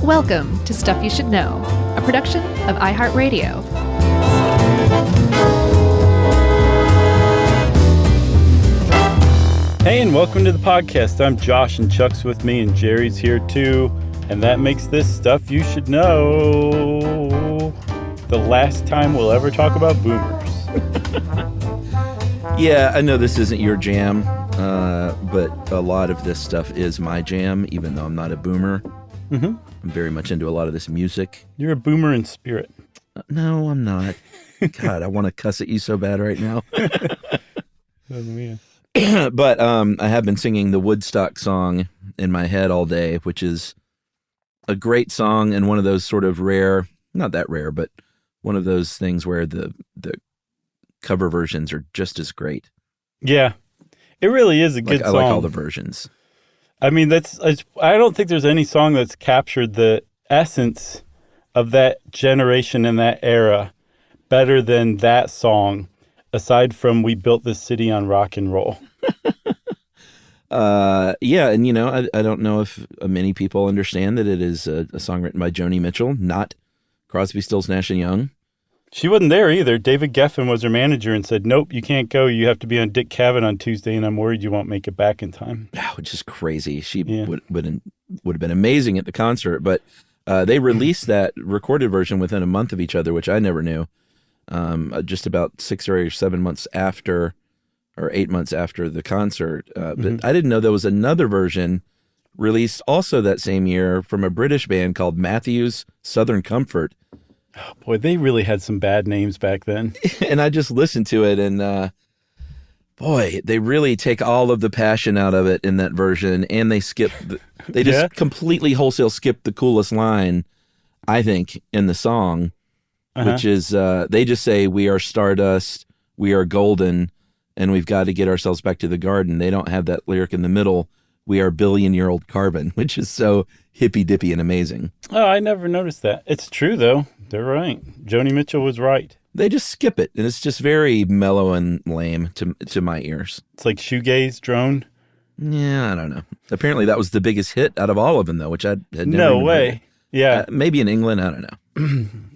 Welcome to Stuff You Should Know, a production of iHeartRadio. Hey, and welcome to the podcast. I'm Josh, and Chuck's with me, and Jerry's here too. And that makes this Stuff You Should Know the last time we'll ever talk about boomers. Yeah, I know this isn't your jam, but a lot of this stuff is my jam, even though I'm not a boomer. Mm-hmm. I'm very much into a lot of this music. You're a boomer in spirit. No, I'm not. God, I want to cuss at you so bad right now. But I have been singing the Woodstock song in my head all day, which is a great song and one of those sort of rare, not that rare, but one of those things where the cover versions are just as great. Yeah, it really is a good song. I like all the versions. I mean, I don't think there's any song that's captured the essence of that generation and that era better than that song, aside from We Built This City on Rock and Roll. Yeah, and you know, I don't know if many people understand that it is a song written by Joni Mitchell, not Crosby, Stills, Nash & Young. She wasn't there either. David Geffen was her manager and said, nope, you can't go. You have to be on Dick Cavett on Tuesday, and I'm worried you won't make it back in time. Which is crazy. She would have been amazing at the concert, but they released that recorded version within a month of each other, which I never knew. Just about 6 or 7 months after, or 8 months after the concert. But I didn't know there was another version released also that same year from a British band called Matthews Southern Comfort. Oh, boy, they really had some bad names back then. And I just listened to it, and boy, they really take all of the passion out of it in that version, and they just completely wholesale skip the coolest line, I think, in the song, which is they just say, we are stardust, we are golden, and we've got to get ourselves back to the garden. They don't have that lyric in the middle, we are billion-year-old carbon, which is so hippy-dippy and amazing. Oh, I never noticed that. It's true, though. They're right. Joni Mitchell was right. They just skip it, and it's just very mellow and lame to my ears. It's like shoegaze drone. Yeah, I don't know. Apparently that was the biggest hit out of all of them, though, which I had never No way. Heard. Yeah. Maybe in England, I don't know.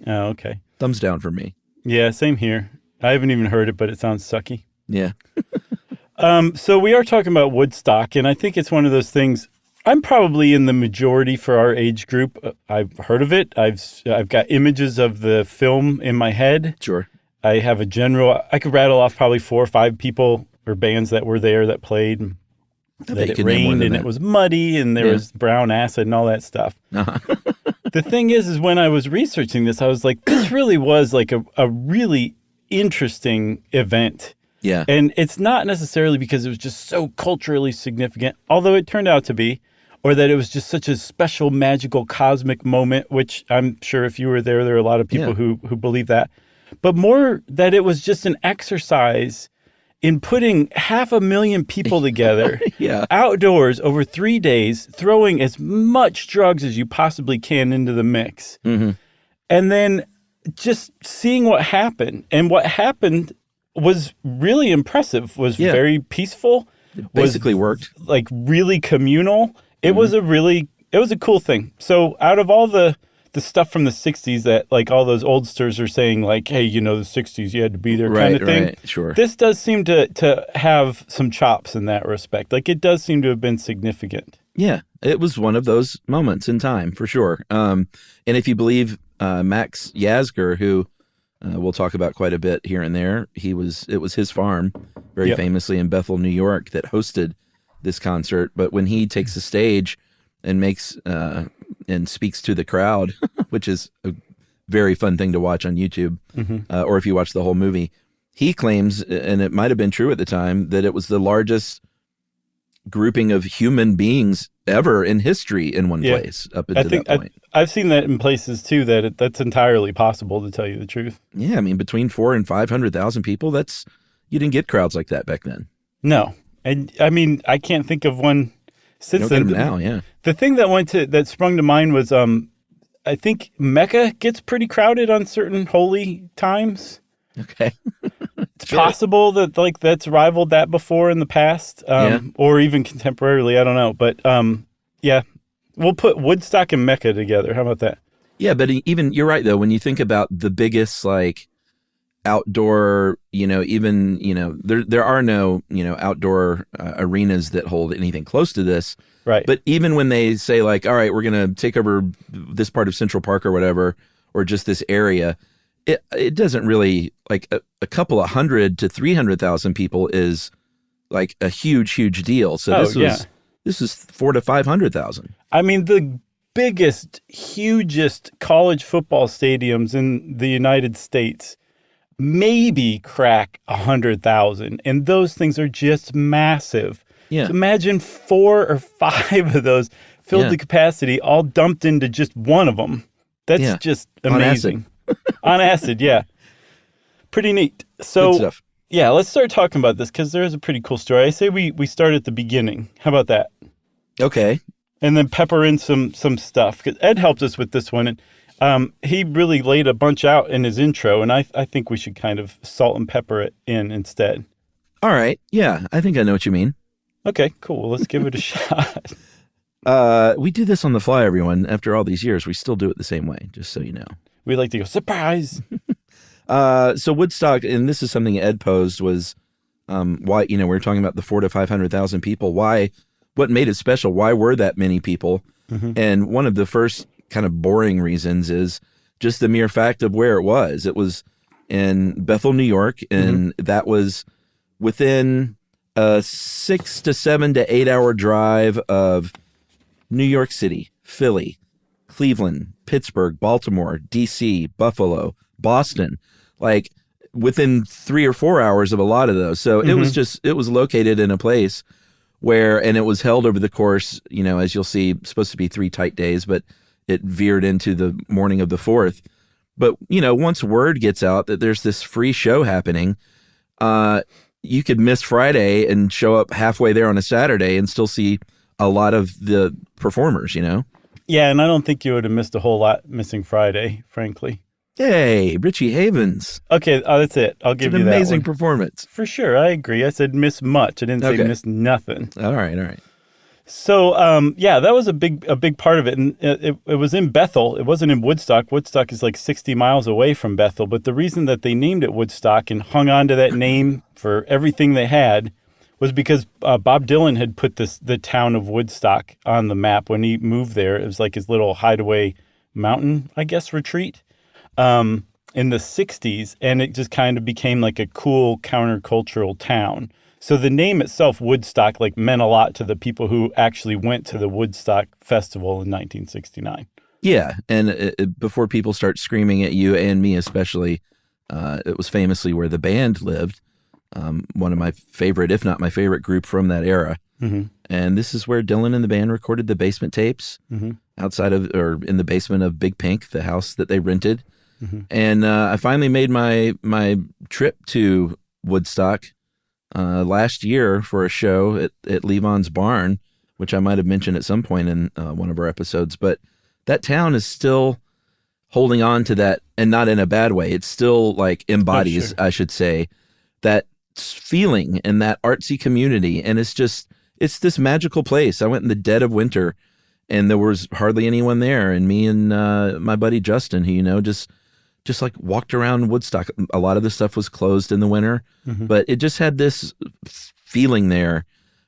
Oh, okay. Thumbs down for me. Yeah, same here. I haven't even heard it, but it sounds sucky. Yeah. So we are talking about Woodstock, and I think it's one of those things. I'm probably in the majority for our age group. I've heard of it. I've got images of the film in my head. Sure. I have I could rattle off probably 4 or 5 people or bands that were there that played. That it rained and it was muddy and there was brown acid and all that stuff. Uh-huh. The thing is when I was researching this, I was like, this really was like a really interesting event. Yeah. And it's not necessarily because it was just so culturally significant, although it turned out to be, or that it was just such a special, magical, cosmic moment, which I'm sure if you were there are a lot of people who believe that. But more that it was just an exercise in putting 500,000 people together outdoors over 3 days, throwing as much drugs as you possibly can into the mix. Mm-hmm. And then just seeing what happened. And what happened was really impressive, was very peaceful. It basically worked. Like really communal. It was a cool thing. So out of all the stuff from the 60s that like all those oldsters are saying like, hey, you know, the 60s, you had to be there kind of thing. Right, sure. This does seem to have some chops in that respect. Like it does seem to have been significant. Yeah, it was one of those moments in time for sure. And if you believe Max Yasgur, who we'll talk about quite a bit here and there, it was his farm, very famously in Bethel, New York, that hosted this concert. But when he takes the stage and makes and speaks to the crowd, which is a very fun thing to watch on YouTube, or if you watch the whole movie, he claims, and it might have been true at the time, that it was the largest grouping of human beings ever in history in one place up until that point. I've seen that in places too, that's entirely possible, to tell you the truth. Yeah, I mean, between 400,000 and 500,000 people, you didn't get crowds like that back then. No. And I mean, I can't think of one since then. Now, yeah. The thing that sprung to mind was, I think Mecca gets pretty crowded on certain holy times. Okay. It's possible that like that's rivaled that before in the past, or even contemporarily. I don't know, but yeah, We'll put Woodstock and Mecca together. How about that? Yeah, but even you're right though. When you think about the biggest like outdoor, there are no outdoor arenas that hold anything close to this. Right. But even when they say like, all right, we're gonna take over this part of Central Park or whatever, or just this area, it doesn't really like a couple of 100 to 300,000 people is like a huge deal. So this is 400 to 500,000. I mean, the biggest, hugest college football stadiums in the United States maybe crack 100,000, and those things are just massive. Yeah. So imagine 4 or 5 of those filled to capacity, all dumped into just one of them. That's just amazing. On acid, yeah. Pretty neat. So, good stuff. Yeah, let's start talking about this because there is a pretty cool story. I say we start at the beginning. How about that? Okay. And then pepper in some stuff. Because Ed helped us with this one, and he really laid a bunch out in his intro, and I think we should kind of salt and pepper it in instead. All right. Yeah, I think I know what you mean. Okay, cool. Well, let's give it a shot. We do this on the fly, everyone. After all these years, we still do it the same way, just so you know. We like to go, surprise! So Woodstock, and this is something Ed posed, was why, we were talking about the 400,000 to 500,000 people. Why? What made it special? Why were that many people? Mm-hmm. And one of the first kind of boring reasons is just the mere fact of where it was. It was in Bethel, New York, and that was within a 6 to 7 to 8 hour drive of New York City, Philly, Cleveland, Pittsburgh, Baltimore, DC, Buffalo, Boston, like within 3 or 4 hours of a lot of those. So it was located in a place where, and it was held over the course, as you'll see, supposed to be 3 tight days, but it veered into the morning of the 4th. But, once word gets out that there's this free show happening, you could miss Friday and show up halfway there on a Saturday and still see a lot of the performers, Yeah, and I don't think you would have missed a whole lot missing Friday, frankly. Hey, Richie Havens. Okay, that's it. I'll give you that one. It's an amazing performance. For sure, I agree. I said miss much. I didn't say miss nothing. All right. So, that was a big part of it. And it was in Bethel. It wasn't in Woodstock. Woodstock is like 60 miles away from Bethel. But the reason that they named it Woodstock and hung on to that name for everything they had was because Bob Dylan had put the town of Woodstock on the map when he moved there. It was like his little hideaway mountain, I guess, retreat in the 60s. And it just kind of became like a cool countercultural town. So the name itself, Woodstock, meant a lot to the people who actually went to the Woodstock Festival in 1969. Yeah, and before people start screaming at you and me especially, it was famously where the band lived. One of my favorite, if not my favorite group from that era. Mm-hmm. And this is where Dylan and the band recorded the basement tapes outside of, or in the basement of Big Pink, the house that they rented. Mm-hmm. And I finally made my trip to Woodstock last year for a show at Levon's Barn, which I might have mentioned at some point in one of our episodes. But that town is still holding on to that, and not in a bad way. It still embodies, I should say, that feeling and that artsy community. And it's this magical place. I went in the dead of winter and there was hardly anyone there. And me and my buddy Justin, who, just walked around Woodstock. A lot of the stuff was closed in the winter, but it just had this feeling there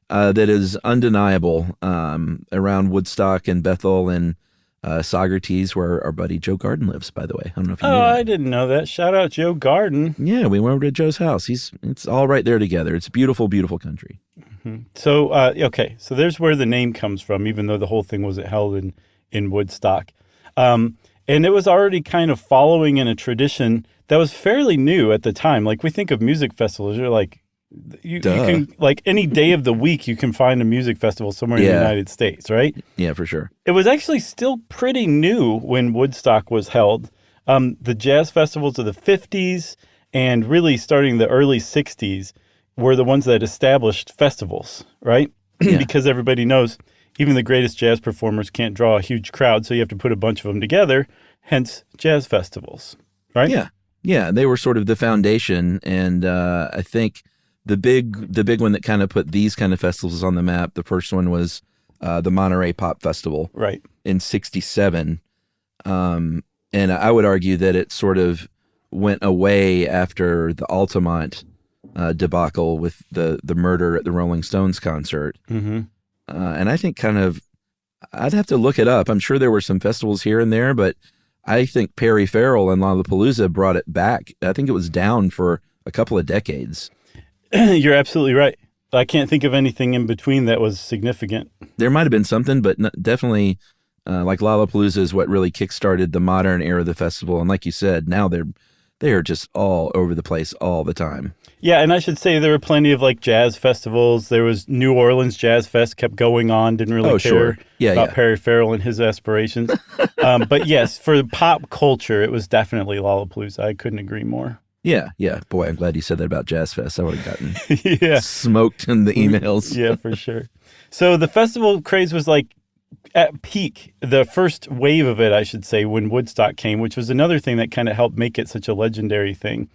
that is undeniable around Woodstock and Bethel and Saugerties, where our buddy Joe Garden lives, by the way. I don't know if you knew that. I didn't know that. Shout out Joe Garden. Yeah, we went over to Joe's house. It's all right there together. It's beautiful, beautiful country. Mm-hmm. So, so there's where the name comes from, even though the whole thing wasn't held in Woodstock. And it was already kind of following in a tradition that was fairly new at the time. Like, we think of music festivals, you're you can, any day of the week, you can find a music festival somewhere in the United States, right? Yeah, for sure. It was actually still pretty new when Woodstock was held. The jazz festivals of the 50s and really starting the early 60s were the ones that established festivals, right? Yeah. Because everybody knows even the greatest jazz performers can't draw a huge crowd, so you have to put a bunch of them together, hence jazz festivals, right? Yeah, they were sort of the foundation, and I think the big one that kind of put these kind of festivals on the map, the first one was the Monterey Pop Festival Right. in '67. And I would argue that it sort of went away after the Altamont debacle with the murder at the Rolling Stones concert. Mm-hmm. And I think I'd have to look it up. I'm sure there were some festivals here and there, but I think Perry Farrell and Lollapalooza brought it back. I think it was down for a couple of decades. You're absolutely right. I can't think of anything in between that was significant. There might have been something, but definitely like Lollapalooza is what really kickstarted the modern era of the festival. And like you said, now they are just all over the place all the time. Yeah, and I should say there were plenty of like jazz festivals. There was New Orleans Jazz Fest kept going on. Didn't really care about Perry Farrell and his aspirations. But yes, for pop culture, it was definitely Lollapalooza. I couldn't agree more. Yeah. Boy, I'm glad you said that about Jazz Fest. I would have gotten smoked in the emails. Yeah, for sure. So the festival craze was like at peak, the first wave of it, I should say, when Woodstock came, which was another thing that kind of helped make it such a legendary thing.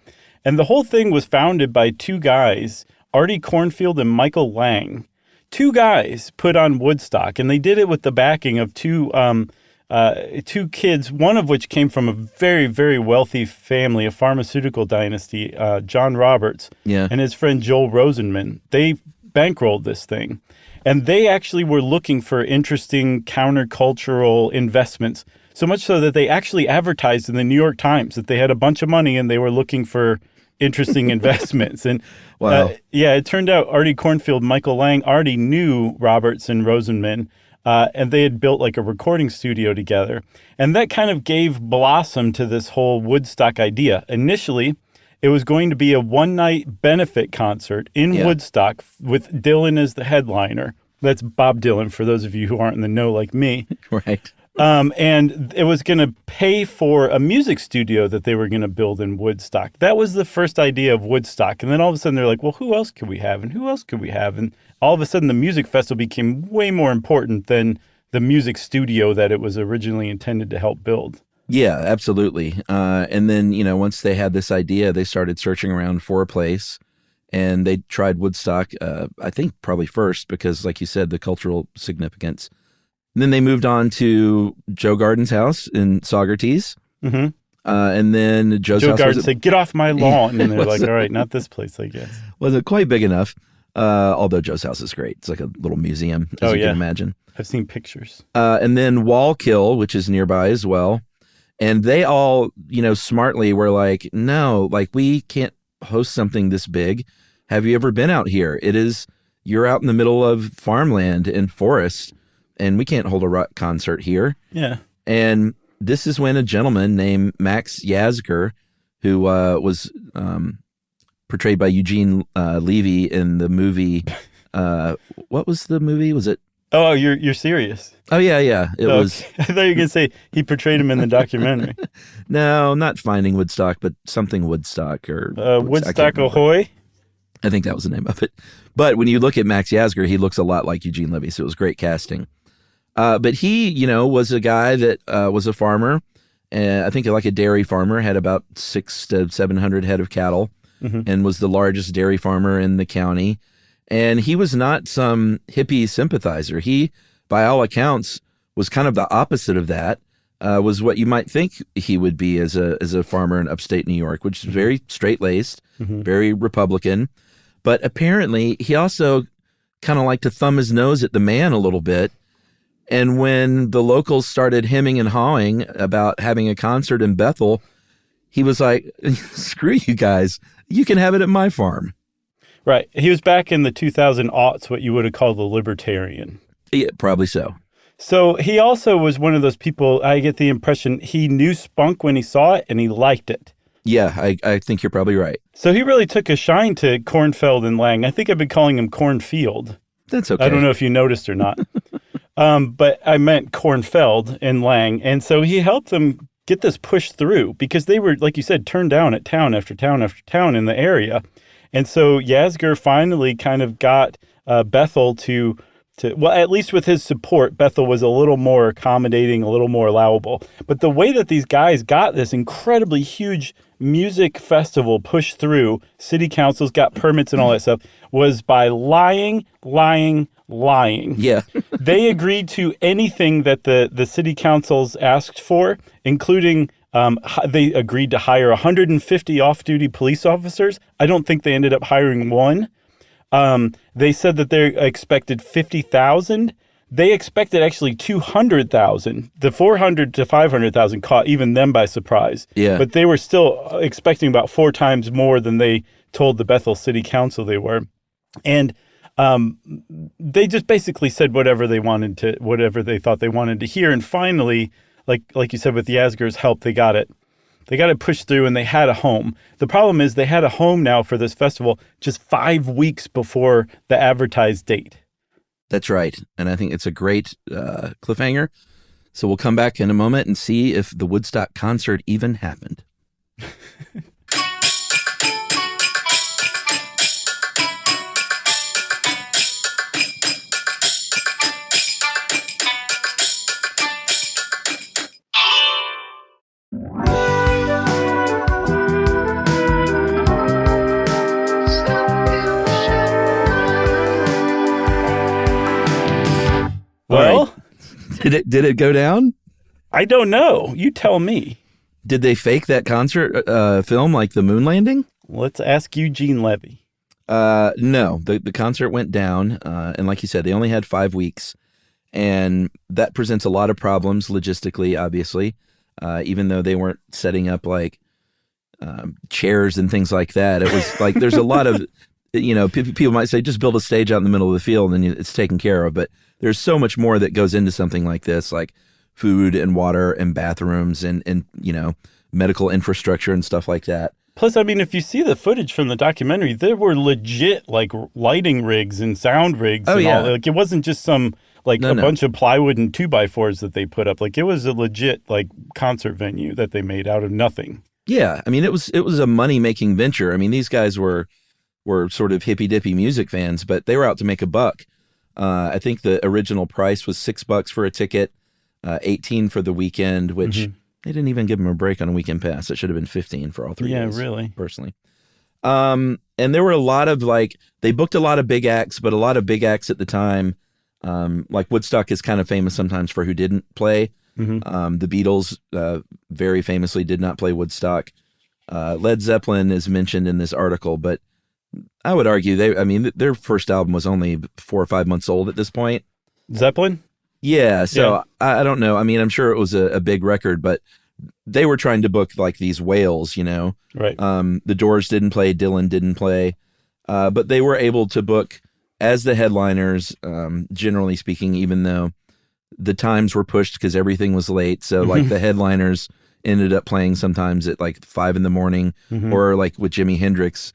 And the whole thing was founded by two guys, Artie Cornfield and Michael Lang. Two guys put on Woodstock, and they did it with the backing of two kids, one of which came from a very, very wealthy family, a pharmaceutical dynasty, John Roberts, and his friend Joel Rosenman. They bankrolled this thing. And they actually were looking for interesting countercultural investments, so much so that they actually advertised in the New York Times that they had a bunch of money and they were looking for interesting investments. And it turned out Artie Cornfield and Michael Lang already knew Roberts and Rosenman, and they had built like a recording studio together. And that kind of gave blossom to this whole Woodstock idea. Initially, it was going to be a one-night benefit concert in Woodstock with Dylan as the headliner. That's Bob Dylan, for those of you who aren't in the know like me. Right. And it was going to pay for a music studio that they were going to build in Woodstock. That was the first idea of Woodstock. And then all of a sudden they're like, well, who else could we have? And who else could we have? And all of a sudden the music festival became way more important than the music studio that it was originally intended to help build. Yeah, absolutely. And then, once they had this idea, they started searching around for a place, and they tried Woodstock, I think probably first because, like you said, the cultural significance. And then they moved on to Joe Garden's house in Saugerties. Mm-hmm. And then Joe Garden said, get off my lawn. And they're like, all right, not this place, I guess. Wasn't quite big enough, although Joe's house is great. It's like a little museum, as you can imagine. I've seen pictures. And then Wallkill, which is nearby as well. And they all, smartly were like, no, like we can't host something this big. Have you ever been out here? You're out in the middle of farmland and forest, and we can't hold a rock concert here. Yeah. And this is when a gentleman named Max Yasgur, who was portrayed by Eugene Levy in the movie, what was the movie? Was it? Oh, you're serious? Oh, yeah. It was. I thought you were going to say he portrayed him in the documentary. No, not Finding Woodstock, but something Woodstock or Woodstock Ahoy. I think that was the name of it. But when you look at Max Yasgur, he looks a lot like Eugene Levy, so it was great casting. But he, was a guy that was a farmer, and I think like a dairy farmer, had about 600 to 700 head of cattle, and was the largest dairy farmer in the county. And he was not some hippie sympathizer. He, by all accounts, was kind of the opposite of that, was what you might think he would be as a farmer in upstate New York, which is very straight-laced, very Republican. But apparently, he also kind of liked to thumb his nose at the man a little bit. And when the locals started hemming and hawing about having a concert in Bethel, he was like, screw you guys. You can have it at my farm. Right. He was back in the 2000 aughts, what you would have called a libertarian. Yeah, probably so. So he also was one of those people, I get the impression, he knew spunk when he saw it and he liked it. Yeah, I think you're probably right. So he really took a shine to Cornfeld and Lang. I think I've been calling him Cornfield. That's okay. I don't know if you noticed or not. But I meant Cornfeld and Lang. And so he helped them get this push through because they were, like you said, turned down at town after town after town in the area. And so Yasgur finally kind of got Bethel to well, at least with his support, Bethel was a little more accommodating, a little more allowable. But the way that these guys got this incredibly huge music festival pushed through, city councils got permits and all that stuff, was by lying. Yeah. They agreed to anything that the city councils asked for, including they agreed to hire 150 off-duty police officers. I don't think they ended up hiring one. They said that they expected 50,000. They expected actually 200,000. The 400 to 500,000 caught even them by surprise. Yeah. But they were still expecting about 4 times more than they told the Bethel City Council they were. And they just basically said whatever they thought they wanted to hear. And finally, like you said, with Yasgur's help, they got it. They got it pushed through, and they had a home. The problem is they had a home now for this festival just 5 weeks before the advertised date. That's right. And I think it's a great cliffhanger. So we'll come back in a moment and see if the Woodstock concert even happened. Well, right. Did it go down? I don't know. You tell me. Did they fake that concert film like the moon landing? Let's ask Eugene Levy. No, the concert went down, and like you said, they only had 5 weeks, and that presents a lot of problems logistically, obviously, even though they weren't setting up like chairs and things like that. It was like there's a lot of, people might say just build a stage out in the middle of the field and it's taken care of, but there's so much more that goes into something like this, like food and water and bathrooms and medical infrastructure and stuff like that. Plus, I mean, if you see the footage from the documentary, there were legit like lighting rigs and sound rigs. Oh, and yeah. all. Like it wasn't just some bunch of plywood and 2x4s that they put up. Like it was a legit like concert venue that they made out of nothing. Yeah, I mean, it was a money-making venture. I mean, these guys were sort of hippy-dippy music fans, but they were out to make a buck. I think the original price was $6 for a ticket, $18 for the weekend, which they didn't even give them a break on a weekend pass. It should have been $15 for all 3 days. Yeah, really. Personally. And there were a lot of they booked a lot of big acts, but a lot of big acts at the time, like Woodstock is kind of famous sometimes for who didn't play. Mm-hmm. The Beatles very famously did not play Woodstock. Led Zeppelin is mentioned in this article, but I would argue their first album was only 4 or 5 months old at this point. Zeppelin? Yeah, so I don't know. I mean, I'm sure it was a big record, but they were trying to book like these whales, Right. The Doors didn't play, Dylan didn't play, but they were able to book as the headliners, generally speaking, even though the times were pushed because everything was late. So like the headliners ended up playing sometimes at like 5 a.m, or like with Jimi Hendrix,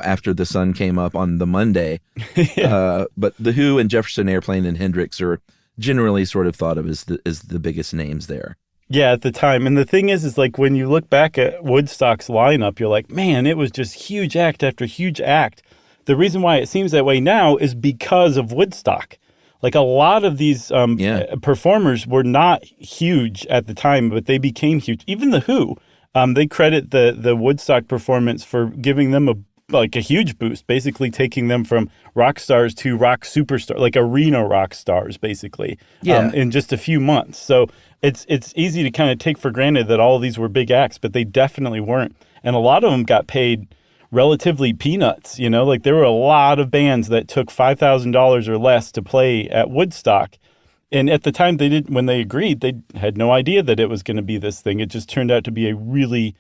after the sun came up on the Monday. But the Who and Jefferson Airplane and Hendrix are generally sort of thought of as the biggest names there. Yeah, at the time. And the thing is like when you look back at Woodstock's lineup, you're like, man, it was just huge act after huge act. The reason why it seems that way now is because of Woodstock. Like a lot of these performers were not huge at the time, but they became huge. Even the Who, they credit the Woodstock performance for giving them a huge boost, basically taking them from rock stars to rock superstars, like arena rock stars, basically, in just a few months. So it's easy to kind of take for granted that all of these were big acts, but they definitely weren't. And a lot of them got paid relatively peanuts, like there were a lot of bands that took $5,000 or less to play at Woodstock. And at the time when they agreed, they had no idea that it was going to be this thing. It just turned out to be a really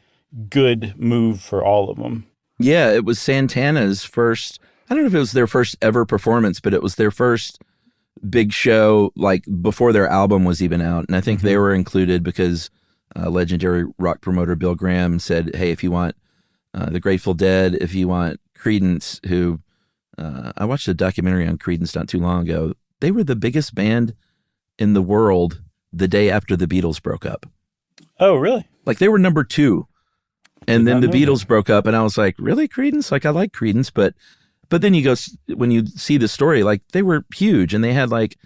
good move for all of them. Yeah, it was Santana's first, I don't know if it was their first ever performance, but it was their first big show, like before their album was even out. And I think they were included because legendary rock promoter Bill Graham said, hey, if you want the Grateful Dead, if you want Creedence, who I watched a documentary on Creedence not too long ago. They were the biggest band in the world the day after the Beatles broke up. Oh, really? Like they were number 2. And then the Beatles broke up, and I was like, really, Creedence? Like, I like Creedence, but But then you go, when you see the story, like they were huge and they had like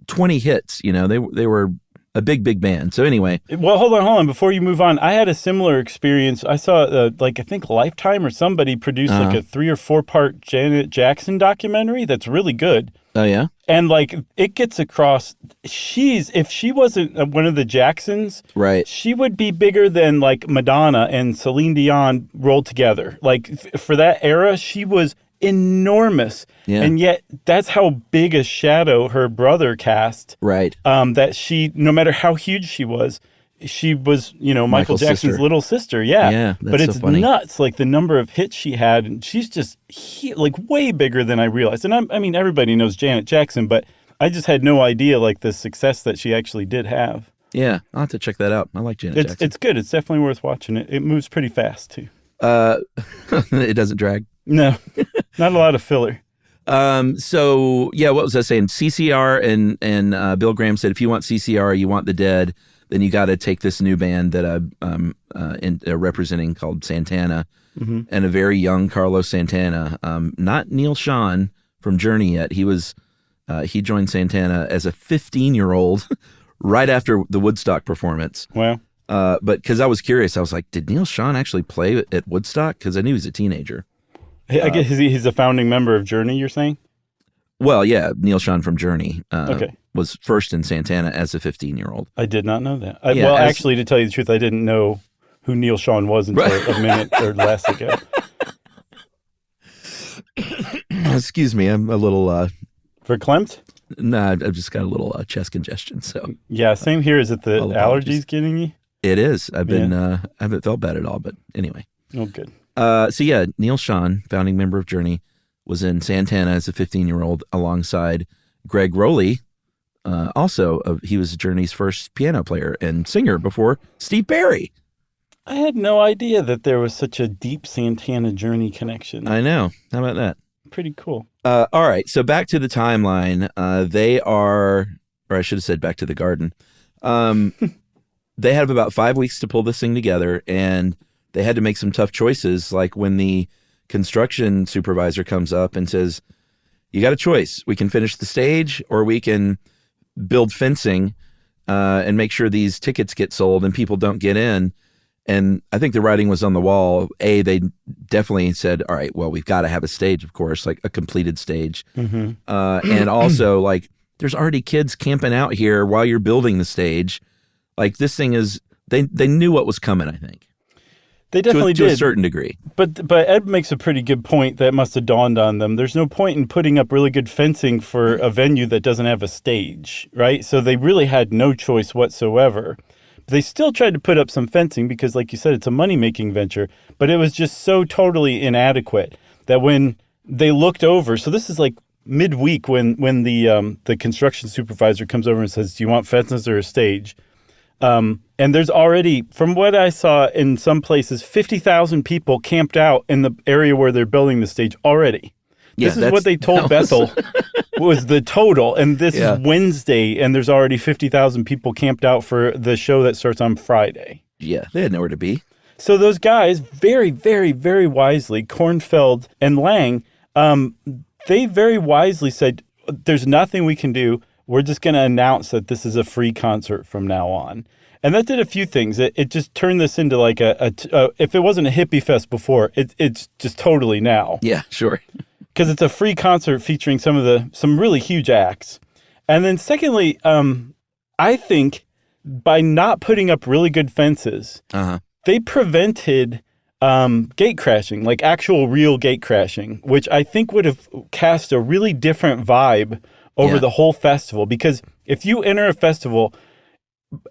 20 hits, you know, they were a big band. So anyway. Well, hold on. Before you move on, I had a similar experience. I saw I think Lifetime or somebody produced like a 3 or 4 part Janet Jackson documentary that's really good. Oh yeah. And like it gets across, if she wasn't one of the Jacksons, right, she would be bigger than like Madonna and Celine Dion rolled together. Like for that era, she was enormous. Yeah. And yet that's how big a shadow her brother cast. Right. That she, no matter how huge she was, you know, Michael Jackson's little sister. Yeah. Yeah. But it's nuts, like the number of hits she had. And she's just like way bigger than I realized. And I mean, everybody knows Janet Jackson, but I just had no idea like the success that she actually did have. Yeah. I'll have to check that out. I like Janet Jackson. It's good. It's definitely worth watching. It moves pretty fast too. It doesn't drag. No, not a lot of filler. So yeah, what was I saying? CCR and Bill Graham said, if you want CCR, you want the Dead, then you got to take this new band that I'm representing called Santana, and a very young Carlos Santana, not Neil Schon from Journey yet. He joined Santana as a 15-year-old right after the Woodstock performance. Wow. But because I was curious, I was like, did Neil Schon actually play at Woodstock? Because I knew he was a teenager. I guess he's a founding member of Journey, you're saying? Well, yeah, Neil Schon from Journey was first in Santana as a 15-year-old. I did not know that. Actually, to tell you the truth, I didn't know who Neil Schon was until a minute or less ago. Excuse me, I'm a little... Verklempt? No, I've just got a little chest congestion. So yeah, same here. Is it the allergies getting you? It is. I've been. I haven't felt bad at all, but anyway. Oh, good. So yeah, Neil Schon, founding member of Journey, was in Santana as a 15-year-old alongside Greg Rowley. He was Journey's first piano player and singer before Steve Perry. I had no idea that there was such a deep Santana Journey connection. I know. How about that? Pretty cool. All right. So back to the timeline. They are, or I should have said back to the garden. They have about 5 weeks to pull this thing together, and they had to make some tough choices. Like when the construction supervisor comes up and says, you got a choice. We can finish the stage, or we can build fencing and make sure these tickets get sold and people don't get in. And I think the writing was on the wall. They definitely said, all right, well, we've got to have a stage, of course, like a completed stage. Mm-hmm. And also, like, there's already kids camping out here while you're building the stage. Like, this thing is, they knew what was coming, I think. They definitely did. To a certain degree. But Ed makes a pretty good point that must have dawned on them. There's no point in putting up really good fencing for a venue that doesn't have a stage, right? So they really had no choice whatsoever. They still tried to put up some fencing because, like you said, it's a money-making venture, but it was just so totally inadequate that when they looked over, so this is like midweek when the construction supervisor comes over and says, do you want fences or a stage? And there's already, from what I saw in some places, 50,000 people camped out in the area where they're building the stage already. This is what they told Bethel was the total. And this is Wednesday, and there's already 50,000 people camped out for the show that starts on Friday. Yeah, they had nowhere to be. So those guys, very, very, very wisely, Kornfeld and Lang, they very wisely said, there's nothing we can do. We're just going to announce that this is a free concert from now on. And that did a few things. It just turned this into like if it wasn't a hippie fest before, it's just totally now. Yeah, sure. Because it's a free concert featuring some really huge acts. And then secondly, I think by not putting up really good fences, they prevented gate crashing, like actual real gate crashing, which I think would have cast a really different vibe over the whole festival. Because if you enter a festival,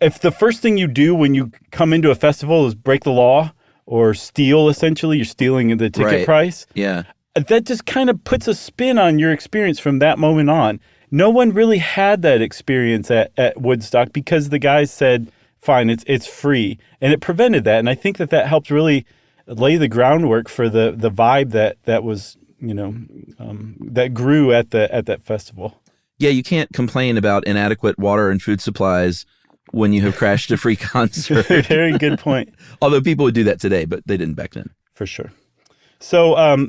if the first thing you do when you come into a festival is break the law or steal, essentially, you're stealing the ticket price. Yeah. That just kind of puts a spin on your experience from that moment on. No one really had that experience at Woodstock because the guys said, fine, it's free. And it prevented that. And I think that helped really lay the groundwork for the vibe that was, that grew at that festival. Yeah, you can't complain about inadequate water and food supplies when you have crashed a free concert. Very good point. Although people would do that today, but they didn't back then. For sure. So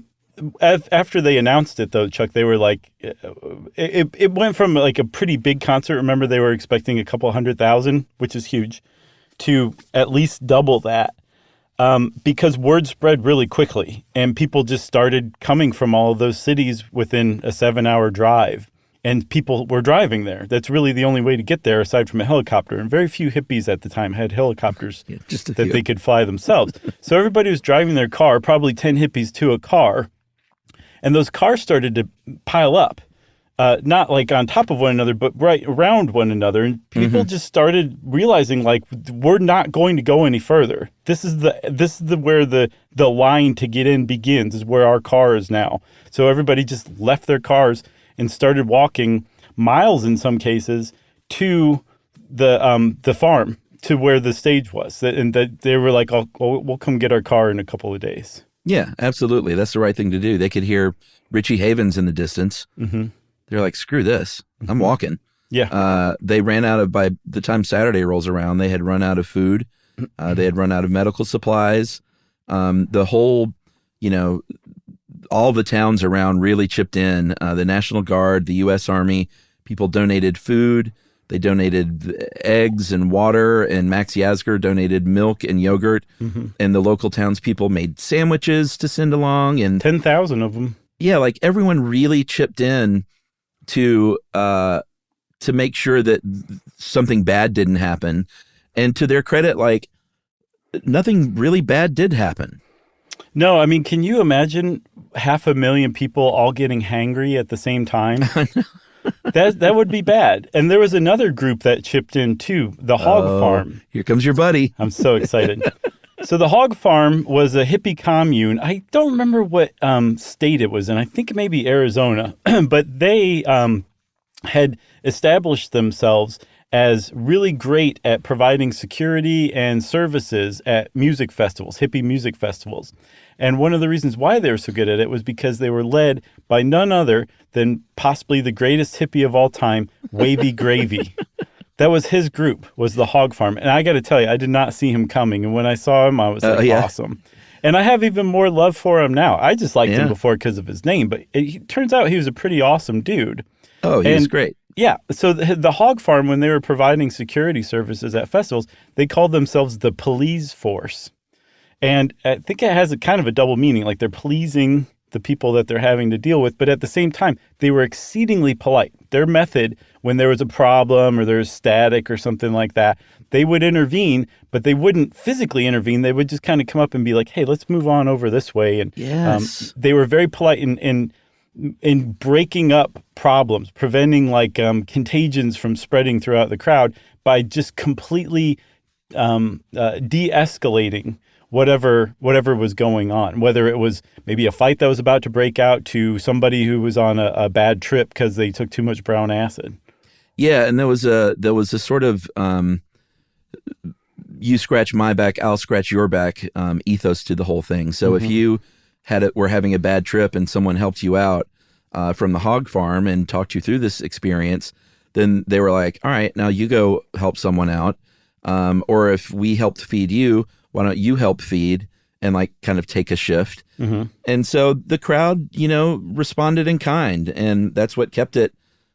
after they announced it, though, Chuck, they were like, it went from like a pretty big concert. Remember, they were expecting a couple 100,000, which is huge, to at least double that. Because word spread really quickly, and people just started coming from all of those cities within a 7-hour drive, and people were driving there. That's really the only way to get there, aside from a helicopter. And very few hippies at the time had helicopters that they could fly themselves. So everybody was driving their car, probably 10 hippies to a car, and those cars started to pile up. Not like on top of one another, but right around one another. And people just started realizing, like, we're not going to go any further. This is where the line to get in begins, is where our car is now. So everybody just left their cars and started walking miles in some cases to the farm, to where the stage was. And that they were like, we'll come get our car in a couple of days. Yeah, absolutely. That's the right thing to do. They could hear Richie Havens in the distance. They're like, screw this. I'm walking. Yeah. They ran out of, by the time Saturday rolls around, they had run out of food. They had run out of medical supplies. The whole, all the towns around really chipped in. The National Guard, the U.S. Army, people donated food. They donated eggs and water, and Max Yasgur donated milk and yogurt. And the local townspeople made sandwiches to send along. And 10,000 of them. Yeah, like everyone really chipped in to make sure that something bad didn't happen. And to their credit, like, nothing really bad did happen. No, I mean, can you imagine 500,000 people all getting hangry at the same time? That would be bad. And there was another group that chipped in too, the Hog Farm. Here comes your buddy. I'm so excited. So the Hog Farm was a hippie commune. I don't remember what state it was in. I think maybe Arizona. But they had established themselves as really great at providing security and services at music festivals, hippie music festivals. And one of the reasons why they were so good at it was because they were led by none other than possibly the greatest hippie of all time, Wavy Gravy. That was his group, was the Hog Farm. And I got to tell you, I did not see him coming. And when I saw him, I was like, awesome. And I have even more love for him now. I just liked him before because of his name. But it turns out he was a pretty awesome dude. Oh, he was great. Yeah. So the Hog Farm, when they were providing security services at festivals, they called themselves the police force. And I think it has a kind of a double meaning. Like, they're pleasing the people that they're having to deal with, but at the same time, they were exceedingly polite. Their method, when there was a problem or there was static or something like that, they would intervene, but they wouldn't physically intervene. They would just kind of come up and be like, hey, let's move on over this way. And they were very polite in breaking up problems, preventing like contagions from spreading throughout the crowd by just completely de-escalating whatever was going on, whether it was maybe a fight that was about to break out to somebody who was on a bad trip because they took too much brown acid. Yeah, and there was a sort of you scratch my back, I'll scratch your back ethos to the whole thing. So if you were having a bad trip and someone helped you out from the Hog Farm and talked you through this experience, then they were like, all right, now you go help someone out. Or if we helped feed you, why don't you help feed and like kind of take a shift? And so the crowd, responded in kind, and that's what kept it.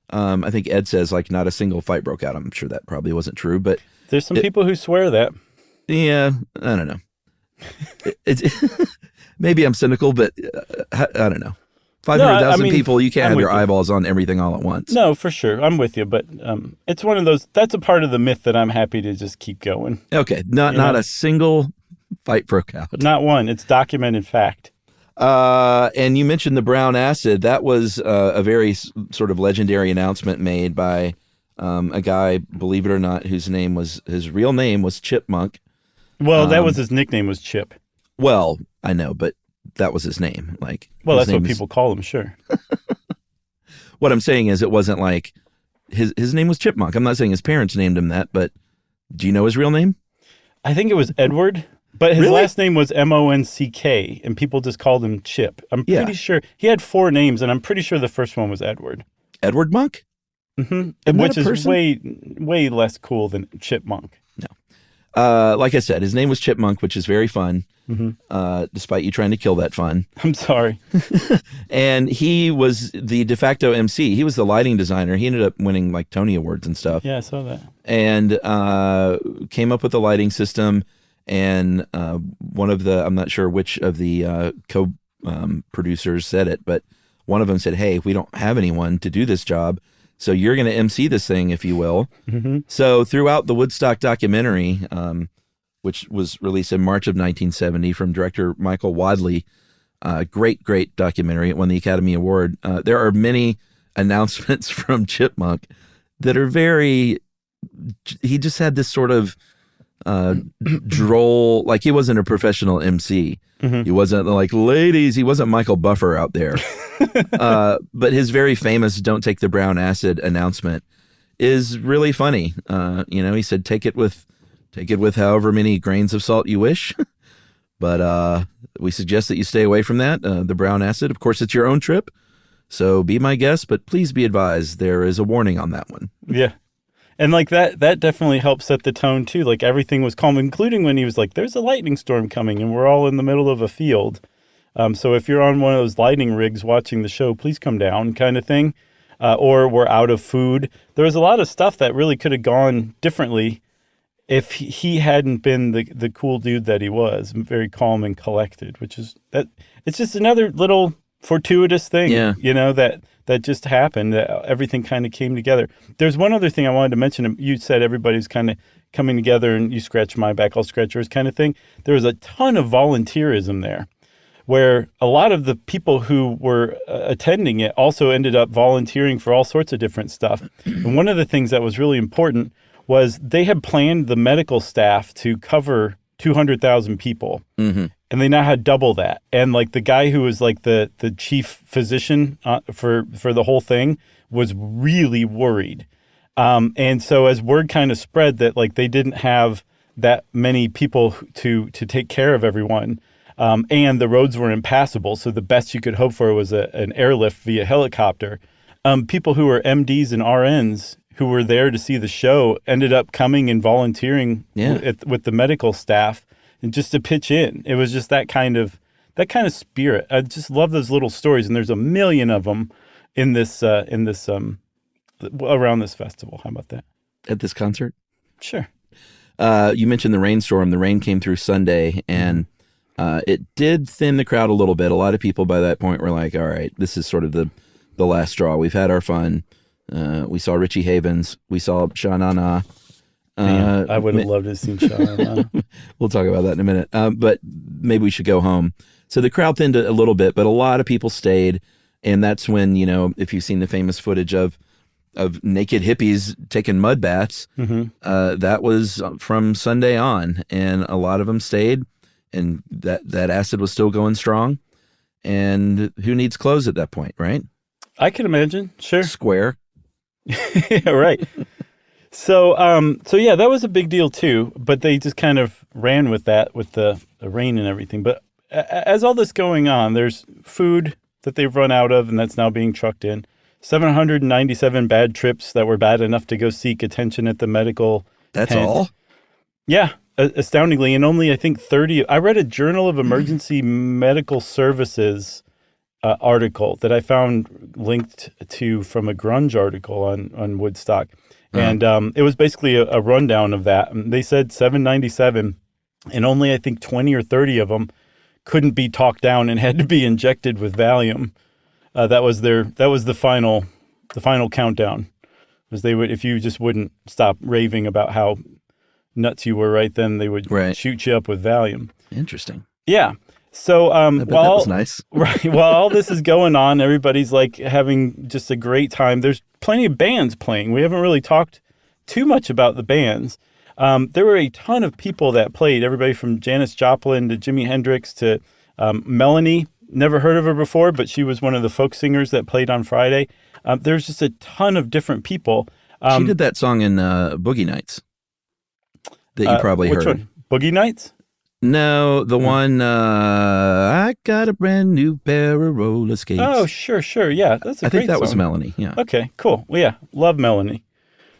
I think Ed says like not a single fight broke out. I'm sure that probably wasn't true, but there's some people who swear that. Yeah, I don't know. Maybe I'm cynical, but I don't know. 500,000 people, you can't have your eyeballs on everything all at once. No, for sure. I'm with you, but it's one of those, that's a part of the myth that I'm happy to just keep going. Okay, not a single fight broke out. Not one. It's documented fact. And you mentioned the brown acid. That was a very sort of legendary announcement made by a guy, believe it or not, his real name was Chipmunk. Well, that was his nickname, was Chip. Well, I know, but that was his name. Well, that's what people call him, sure. What I'm saying is it wasn't like his name was Chipmunk. I'm not saying his parents named him that, but do you know his real name? I think it was Edward, but his last name was Monck, and people just called him Chip. I'm pretty sure he had 4 names, and I'm pretty sure the first one was Edward. Edward Monk? Mm-hmm. Which is way less cool than Chipmunk. No. Like I said, his name was Chipmunk, which is very fun, despite you trying to kill that fun. I'm sorry. And he was the de facto MC. He was the lighting designer. He ended up winning like Tony Awards and stuff. Yeah, I saw that. And came up with the lighting system. And one of the, I'm not sure which of the co-producers said it, but one of them said, hey, we don't have anyone to do this job, so you're going to MC this thing, if you will. So throughout the Woodstock documentary, which was released in March of 1970 from director Michael Wadley, great documentary. It won the Academy Award. There are many announcements from Chipmunk that are very, he just had this sort of droll, like he wasn't a professional MC. He wasn't like, ladies, he wasn't Michael Buffer out there. But his very famous "Don't take the brown acid" announcement is really funny. He said, take it with however many grains of salt you wish. But we suggest that you stay away from that. The brown acid, of course, it's your own trip. So be my guest, but please be advised there is a warning on that one. Yeah. And like that definitely helped set the tone too. Like everything was calm, including when he was like, there's a lightning storm coming and we're all in the middle of a field. So if you're on one of those lighting rigs watching the show, please come down kind of thing. Or we're out of food. There was a lot of stuff that really could have gone differently if he hadn't been the cool dude that he was, very calm and collected, which is that it's just another little fortuitous thing, that just happened. Everything kind of came together. There's one other thing I wanted to mention. You said everybody's kind of coming together and you scratch my back, I'll scratch yours kind of thing. There was a ton of volunteerism there where a lot of the people who were attending it also ended up volunteering for all sorts of different stuff. And one of the things that was really important was they had planned the medical staff to cover 200,000 people. And they now had double that. And like the guy who was like the chief physician for the whole thing was really worried. And so as word kind of spread that like they didn't have that many people to take care of everyone, and the roads were impassable, so the best you could hope for was an airlift via helicopter. People who were MDs and RNs who were there to see the show ended up coming and volunteering with the medical staff and just to pitch in. It was just that kind of spirit. I just love those little stories, and there's a million of them in this around this festival. How about that? At this concert? Sure. You mentioned the rainstorm. The rain came through Sunday, and it did thin the crowd a little bit. A lot of people by that point were like, all right, this is sort of the last straw. We've had our fun. We saw Richie Havens. We saw Sha Na Na. I would have loved to have seen Sha Na Na. We'll talk about that in a minute. But maybe we should go home. So the crowd thinned a little bit, but a lot of people stayed. And that's when, if you've seen the famous footage of naked hippies taking mud baths, that was from Sunday on. And a lot of them stayed. And that acid was still going strong. And who needs clothes at that point, right? I can imagine. Sure. Square. Yeah, right. So yeah, that was a big deal too, but they just kind of ran with that with the rain and everything. But as all this going on, there's food that they've run out of, and that's now being trucked in. 797 bad trips that were bad enough to go seek attention at the medical That's tent. all? Yeah, astoundingly. And only, I think, 30. I read a Journal of Emergency Medical Services article that I found linked to from a grunge article on Woodstock. And it was basically a rundown of that. And they said 797, and only I think 20 or 30 of them couldn't be talked down and had to be injected with Valium. That was the final countdown. Was they would, if you just wouldn't stop raving about how nuts you were right then, they would shoot you up with Valium. Interesting. Yeah. So I bet that was nice. Right. While all this is going on, everybody's like having just a great time. There's plenty of bands playing. We haven't really talked too much about the bands. There were a ton of people that played, everybody from Janis Joplin to Jimi Hendrix to Melanie. Never heard of her before, but she was one of the folk singers that played on Friday. There's just a ton of different people. She did that song in Boogie Nights that you probably which heard. One? Boogie Nights? No, the one, I got a brand new pair of roller skates. Oh, sure. Yeah, that's a great song. I think that was Melanie, yeah. Okay, cool. Well, yeah, love Melanie.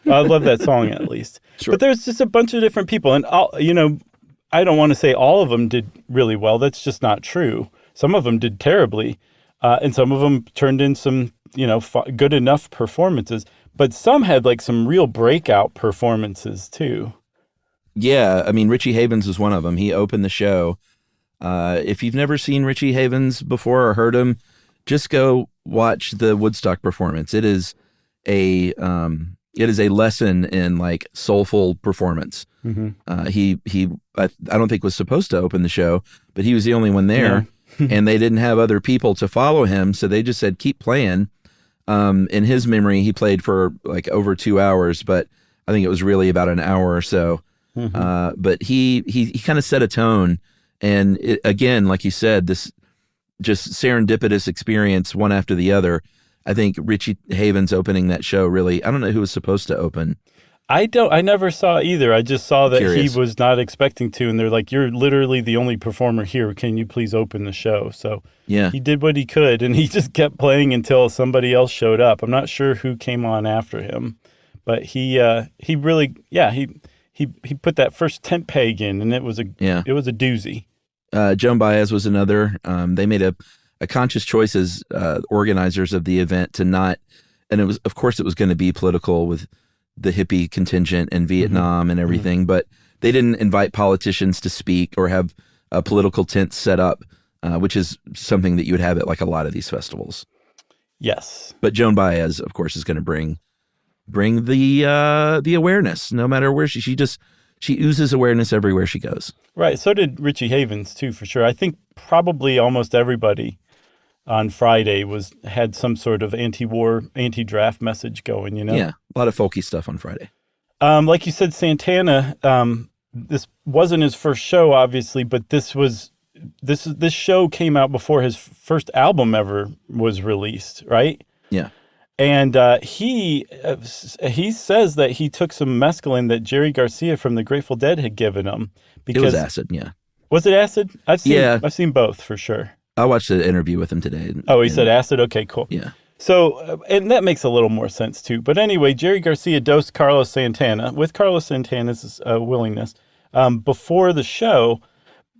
I love that song at least. Sure. But there's just a bunch of different people, and I don't want to say all of them did really well. That's just not true. Some of them did terribly, and some of them turned in some, good enough performances. But some had like some real breakout performances too. Yeah, I mean, Richie Havens was one of them. He opened the show. If you've never seen Richie Havens before or heard him, just go watch the Woodstock performance. It is a lesson in like soulful performance. Mm-hmm. I don't think was supposed to open the show, but he was the only one there, and they didn't have other people to follow him, so they just said keep playing. In his memory, he played for like over 2 hours, but I think it was really about an hour or so. Mm-hmm. But he kind of set a tone, and again, like you said, this just serendipitous experience, one after the other. I think Richie Havens opening that show really, I don't know who was supposed to open. I never saw either. I just saw that Curious. He was not expecting to, and they're like, you're literally the only performer here. Can you please open the show? So yeah, he did what he could, and he just kept playing until somebody else showed up. I'm not sure who came on after him, but he really, he put that first tent peg in, and it was a doozy. Joan Baez was another. They made a conscious choice as organizers of the event to not, and it was going to be political with the hippie contingent in Vietnam and everything, but they didn't invite politicians to speak or have a political tent set up, which is something that you would have at like a lot of these festivals. Yes. But Joan Baez, of course, is going to bring the awareness, no matter where she oozes awareness everywhere she goes. Right. So did Richie Havens too, for sure. I think probably almost everybody on Friday had some sort of anti-war, anti-draft message going, Yeah, a lot of folky stuff on Friday. Like you said, Santana, this wasn't his first show, obviously, but this show came out before his first album ever was released, right? Yeah. And he says that he took some mescaline that Jerry Garcia from the Grateful Dead had given him. Because, it was acid, yeah. Was it acid? I've seen both for sure. I watched the interview with him today. He said acid? Okay, cool. Yeah. So, and that makes a little more sense too. But anyway, Jerry Garcia dosed Carlos Santana, with Carlos Santana's willingness, before the show,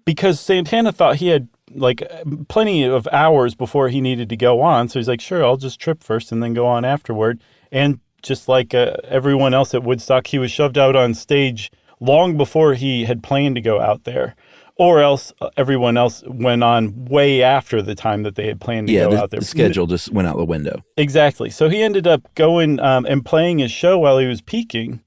because Santana thought he had like plenty of hours before he needed to go on. So he's like, sure, I'll just trip first and then go on afterward. And just like everyone else at Woodstock, he was shoved out on stage long before he had planned to go out there. Or else everyone else went on way after the time that they had planned to go out there. The schedule just went out the window. Exactly. So he ended up going and playing his show while he was peaking,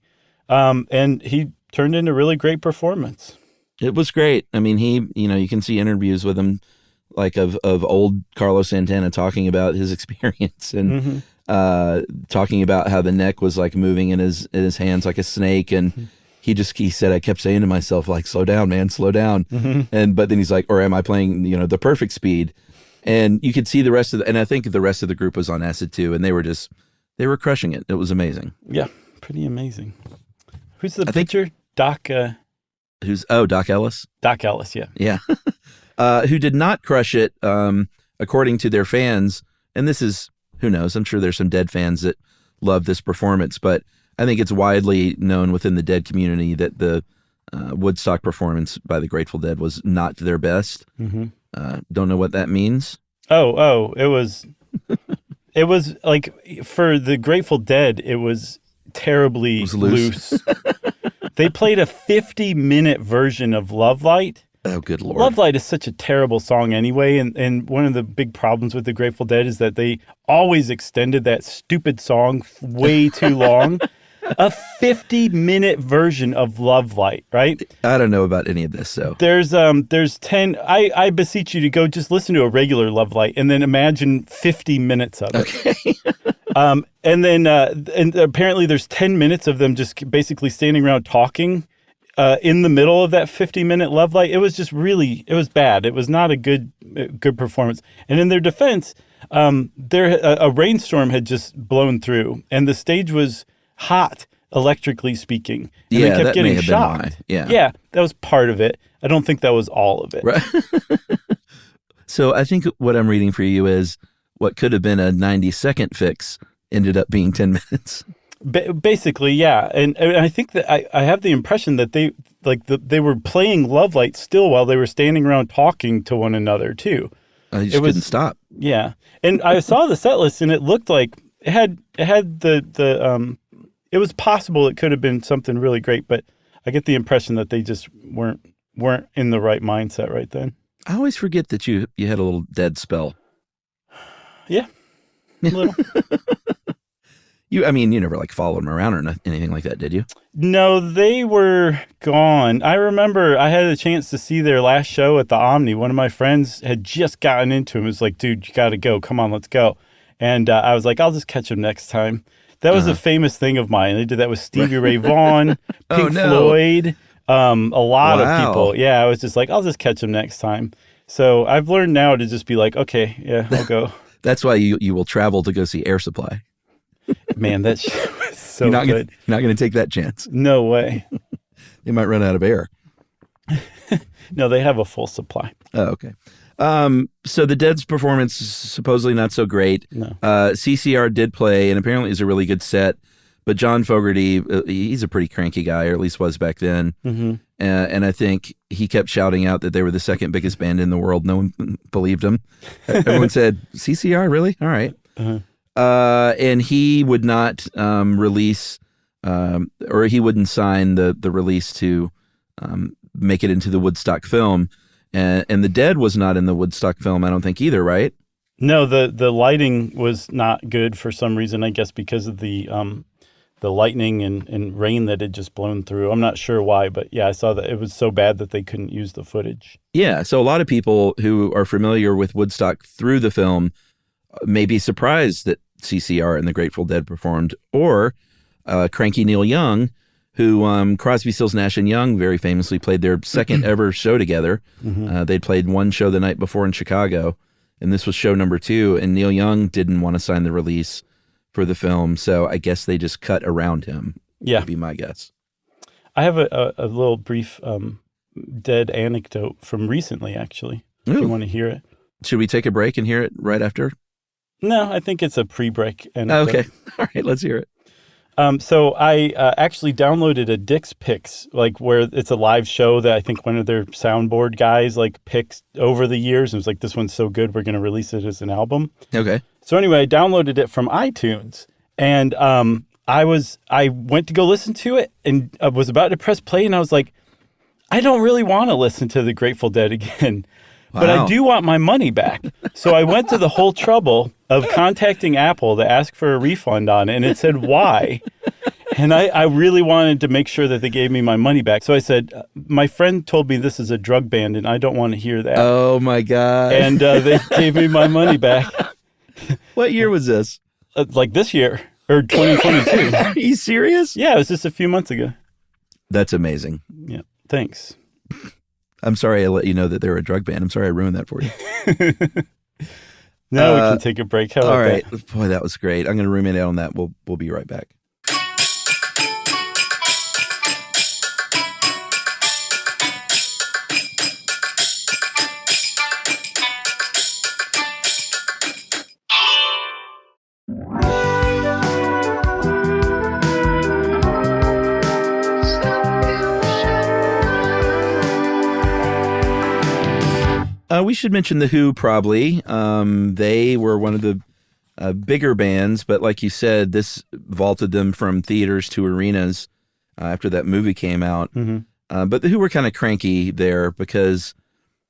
and he turned in a really great performance. It was great. I mean, you can see interviews with him, like of old Carlos Santana talking about his experience and talking about how the neck was like moving in his hands like a snake, and he said, I kept saying to myself, like, slow down, man, slow down. But then he's like, or am I playing, the perfect speed? And you could see the rest and I think the rest of the group was on acid too. And they were crushing it. It was amazing. Yeah. Pretty amazing. Who's the pitcher? Doc. Doc Ellis? Doc Ellis. Yeah. Yeah. Who did not crush it, according to their fans. And this is, who knows? I'm sure there's some Dead fans that love this performance, but I think it's widely known within the Dead community that the Woodstock performance by the Grateful Dead was not their best. Don't know what that means. It was like, for the Grateful Dead, it was terribly loose. They played a 50-minute version of Love Light. Oh, good Lord. Love Light is such a terrible song anyway, and one of the big problems with the Grateful Dead is that they always extended that stupid song way too long. A 50-minute version of Love Light, right? I don't know about any of this, so. There's 10, I beseech you to go just listen to a regular Love Light and then imagine 50 minutes of it. Okay. And then and apparently there's 10 minutes of them just basically standing around talking in the middle of that 50-minute Love Light. It was just it was bad. It was not a good performance. And in their defense, a rainstorm had just blown through and the stage was hot, electrically speaking. And they kept getting shocked. Yeah, that was part of it. I don't think that was all of it. Right. So I think what I'm reading for you is what could have been a 90-second fix ended up being 10 minutes. Basically, yeah. And I think that I have the impression that they were playing Love Light still while they were standing around talking to one another too. I just couldn't stop. Yeah. And I saw the set list and it looked like it had it was possible it could have been something really great, but I get the impression that they just weren't in the right mindset right then. I always forget that you had a little dead spell. Yeah. A little. You never like followed them around or anything like that, did you? No, they were gone. I remember I had a chance to see their last show at the Omni. One of my friends had just gotten into him. It was like, dude, you got to go. Come on, let's go. And I was like, I'll just catch him next time. That was a famous thing of mine. They did that with Stevie Ray Vaughan, Pink Floyd, a lot of people. Yeah, I was just like, I'll just catch him next time. So I've learned now to just be like, okay, yeah, I'll go. That's why you will travel to go see Air Supply. Man, that shit was so you're not good. You're not going to take that chance. No way. They might run out of air. No, they have a full supply. Oh, okay. So the Dead's performance is supposedly not so great. No. CCR did play, and apparently it's a really good set. But John Fogerty, he's a pretty cranky guy, or at least was back then. Mm-hmm. And I think he kept shouting out that they were the second biggest band in the world. No one believed him. Everyone said, CCR, really? All right. Uh-huh. And he would not release, or he wouldn't sign the release to make it into the Woodstock film. And the Dead was not in the Woodstock film, I don't think either, right? No, the lighting was not good for some reason, I guess because of the lightning and rain that had just blown through. I'm not sure why, but yeah, I saw that it was so bad that they couldn't use the footage. Yeah, so a lot of people who are familiar with Woodstock through the film may be surprised that CCR and the Grateful Dead performed, or cranky Neil Young, who Crosby, Stills, Nash & Young very famously played their second ever show together. Mm-hmm. They'd played one show the night before in Chicago, and this was show number 2, and Neil Young didn't want to sign the release for the film, so I guess they just cut around him. Yeah. Would be my guess. I have a little brief Dead anecdote from recently, actually, if you want to hear it. Should we take a break and hear it right after? No, I think it's a pre-break anecdote. Okay. All right, let's hear it. So I actually downloaded a Dick's Picks, like where it's a live show that I think one of their soundboard guys like picked over the years. And was like, this one's so good, we're going to release it as an album. Okay. So anyway, I downloaded it from iTunes, and I went to go listen to it, and I was about to press play, and I was like, I don't really want to listen to the Grateful Dead again. Wow. But I do want my money back. So I went to the whole trouble of contacting Apple to ask for a refund on it, and it said, why? And I really wanted to make sure that they gave me my money back. So I said, my friend told me this is a drug band, and I don't want to hear that. Oh, my God. And they gave me my money back. What year was this? Like this year, or 2022. Are you serious? Yeah, it was just a few months ago. That's amazing. Yeah, thanks. I'm sorry I let you know that they're a drug band. I'm sorry I ruined that for you. Now we can take a break. How about all right. that? Boy, that was great. I'm going to ruminate on that. We'll be right back. We should mention The Who, probably. They were one of the bigger bands, but like you said, this vaulted them from theaters to arenas after that movie came out. Mm-hmm. But The Who were kind of cranky there because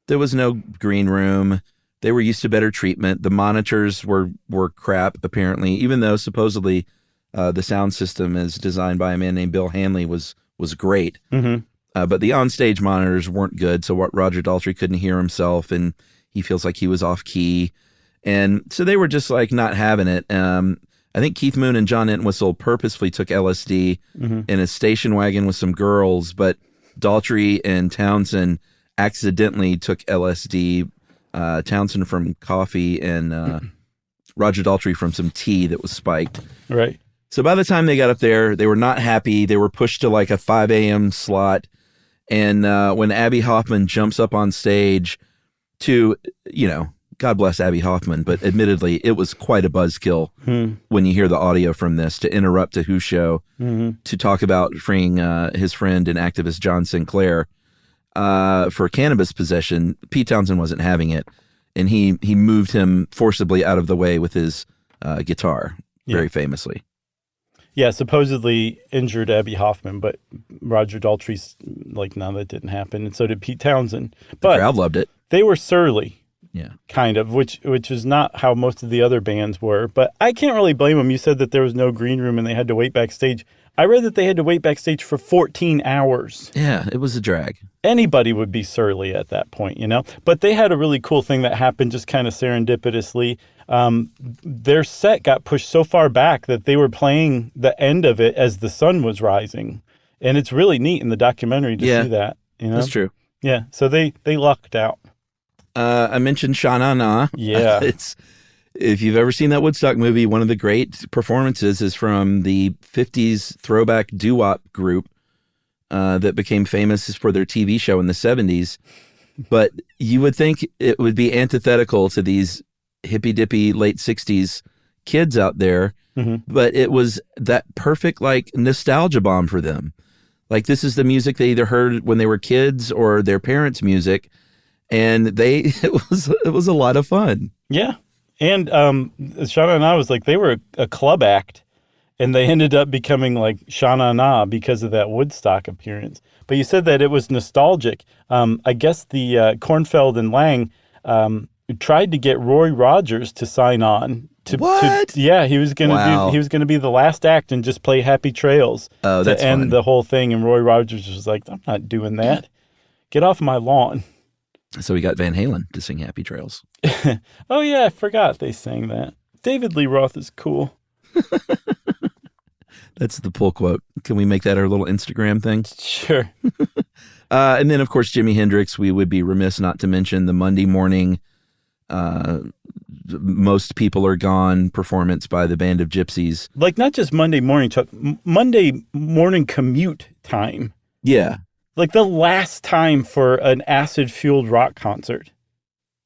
there was no green room. They were used to better treatment. The monitors were crap, apparently, even though supposedly the sound system is designed by a man named Bill Hanley was great. Mm-hmm. But the onstage monitors weren't good, so Roger Daltrey couldn't hear himself, and he feels like he was off key. And so they were just like not having it. I think Keith Moon and John Entwistle purposefully took LSD in a station wagon with some girls, but Daltrey and Townsend accidentally took LSD, Townsend from coffee and Roger Daltrey from some tea that was spiked. Right. So by the time they got up there, they were not happy. They were pushed to like a 5 a.m. slot. And when Abby Hoffman jumps up on stage to, God bless Abby Hoffman, but admittedly, it was quite a buzzkill when you hear the audio from this to interrupt a Who show to talk about freeing his friend and activist John Sinclair for cannabis possession. Pete Townsend wasn't having it, and he moved him forcibly out of the way with his guitar, very famously. Yeah, supposedly injured Abby Hoffman, but Roger Daltrey's like, no, that didn't happen, and so did Pete Townsend. But the crowd loved it. They were surly, yeah, kind of, which is not how most of the other bands were. But I can't really blame them. You said that there was no green room and they had to wait backstage. I read that they had to wait backstage for 14 hours. Yeah, it was a drag. Anybody would be surly at that point, you know? But they had a really cool thing that happened just kind of serendipitously. Their set got pushed so far back that they were playing the end of it as the sun was rising. And it's really neat in the documentary to see that. You know? That's true. Yeah, so they lucked out. I mentioned Sha Na Na. Yeah. If you've ever seen that Woodstock movie, one of the great performances is from the 50s throwback doo-wop group that became famous for their TV show in the 70s. But you would think it would be antithetical to these hippy-dippy late 60s kids out there, but it was that perfect like nostalgia bomb for them. Like, this is the music they either heard when they were kids or their parents' music, and it was a lot of fun. Yeah. And Sha Na Na was like, they were a club act, and they ended up becoming like Sha Na Na because of that Woodstock appearance. But you said that it was nostalgic. I guess the Kornfeld and Lang tried to get Roy Rogers to sign on. Yeah, he was gonna be the last act and just play Happy Trails to end the whole thing. And Roy Rogers was like, I'm not doing that. Get off my lawn. So we got Van Halen to sing Happy Trails. Oh, yeah, I forgot they sang that. David Lee Roth is cool. That's the pull quote. Can we make that our little Instagram thing? Sure. And then, of course, Jimi Hendrix. We would be remiss not to mention the Monday morning Most People Are Gone performance by the Band of Gypsies. Like, not just Monday morning, Chuck. Monday morning commute time. Yeah. Like the last time for an acid-fueled rock concert.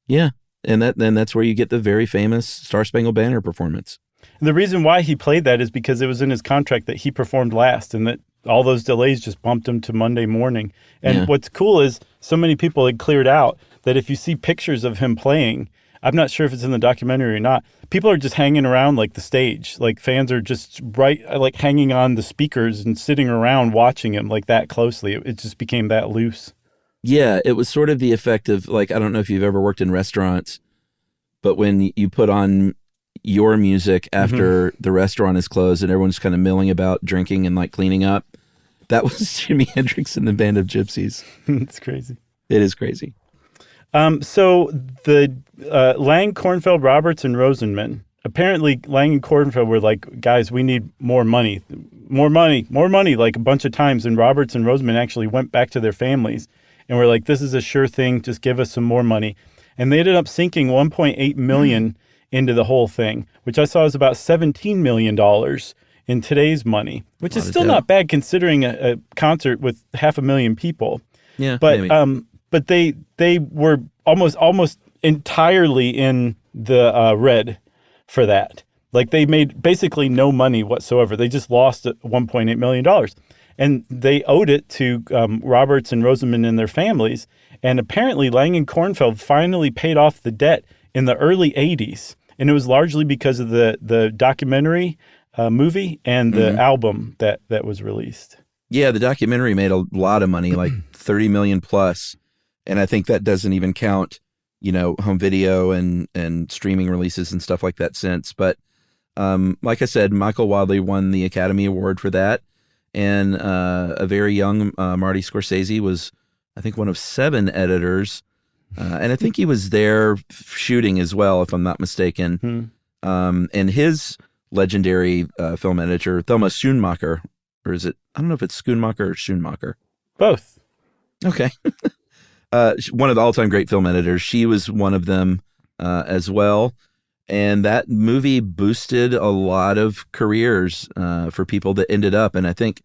Yeah, and that's where you get the very famous Star Spangled Banner performance. And the reason why he played that is because it was in his contract that he performed last, and that all those delays just bumped him to Monday morning. And what's cool is so many people had cleared out that if you see pictures of him playing, I'm not sure if it's in the documentary or not, people are just hanging around like the stage. Like, fans are just like hanging on the speakers and sitting around watching him like that closely. It just became that loose. Yeah, it was sort of the effect of, like, I don't know if you've ever worked in restaurants, but when you put on your music after the restaurant is closed and everyone's kind of milling about drinking and like cleaning up, that was Jimi Hendrix and the Band of Gypsies. It's crazy. It is crazy. So the Lang, Kornfeld, Roberts, and Rosenman, apparently Lang and Kornfeld were like, guys, we need more money, like a bunch of times. And Roberts and Rosenman actually went back to their families and were like, this is a sure thing. Just give us some more money. And they ended up sinking $1.8 million into the whole thing, which I saw is about $17 million in today's money, which is still not bad considering a concert with 500,000 people. Yeah, but maybe. But they were almost entirely in the red for that. Like, they made basically no money whatsoever. They just lost $1.8 million. And they owed it to Roberts and Rosenman and their families. And apparently Lang and Kornfeld finally paid off the debt in the early 80s. And it was largely because of the documentary movie and the album that was released. Yeah, the documentary made a lot of money, like 30 million plus. And I think that doesn't even count, home video and streaming releases and stuff like that since. But like I said, Michael Wadley won the Academy Award for that. And a very young Marty Scorsese was, I think, one of 7 editors. And I think he was there shooting as well, if I'm not mistaken. And his legendary film editor, Thelma Schoonmaker, or is it, I don't know if it's Schoonmaker or Schoonmaker. Both. Okay. One of the all-time great film editors. She was one of them as well. And that movie boosted a lot of careers for people that ended up, and I think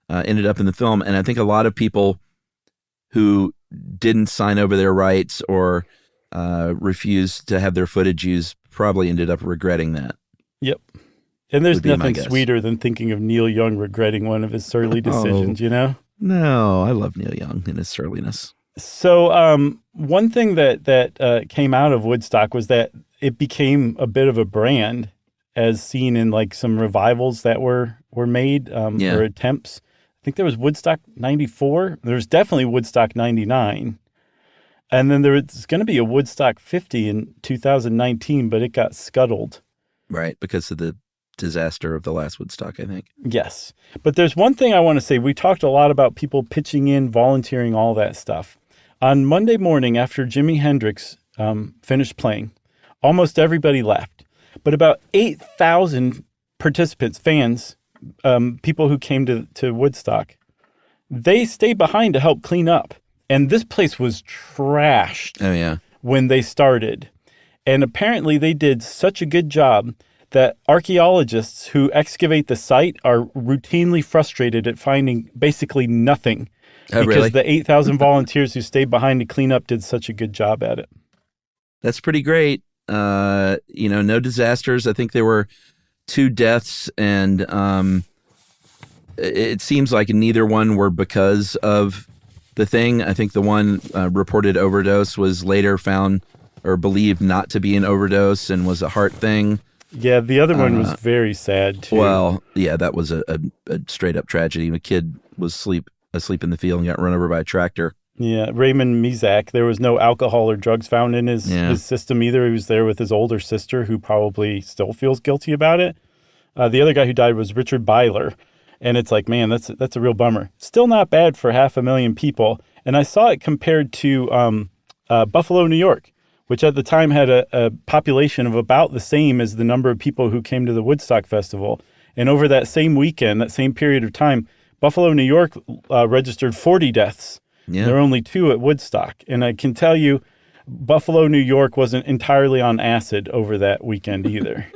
ended up in the film. And I think a lot of people who didn't sign over their rights or refused to have their footage used probably ended up regretting that. Yep. And there's Would be my nothing guess. sweeter than thinking of Neil Young regretting one of his surly decisions, you know? No, I love Neil Young and his surliness. So one thing that came out of Woodstock was that it became a bit of a brand, as seen in like some revivals that were made or attempts. I think there was Woodstock 94. There's definitely Woodstock 99. And then there's going to be a Woodstock 50 in 2019, but it got scuttled. Right, because of the disaster of the last Woodstock, I think. Yes. But there's one thing I want to say. We talked a lot about people pitching in, volunteering, all that stuff. On Monday morning, after Jimi Hendrix finished playing, almost everybody left. But about 8,000 participants, fans, people who came to Woodstock, they stayed behind to help clean up. And this place was trashed when they started. And apparently they did such a good job that archaeologists who excavate the site are routinely frustrated at finding basically nothing. Oh, because really? the 8,000 volunteers who stayed behind to clean up did such a good job at it. That's pretty great. No disasters. I think there were 2 deaths, and it seems like neither one were because of the thing. I think the one reported overdose was later found or believed not to be an overdose and was a heart thing. Yeah, the other one was very sad, too. Well, yeah, that was a straight-up tragedy. A kid was asleep in the field and got run over by a tractor. Yeah, Raymond Mizak, there was no alcohol or drugs found in his system either. He was there with his older sister, who probably still feels guilty about it. The other guy who died was Richard Byler. And it's like, man, that's a real bummer. Still not bad for 500,000 people. And I saw it compared to Buffalo, New York, which at the time had a population of about the same as the number of people who came to the Woodstock Festival. And over that same weekend, that same period of time, Buffalo, New York registered 40 deaths. Yeah. There were only 2 at Woodstock. And I can tell you, Buffalo, New York wasn't entirely on acid over that weekend either.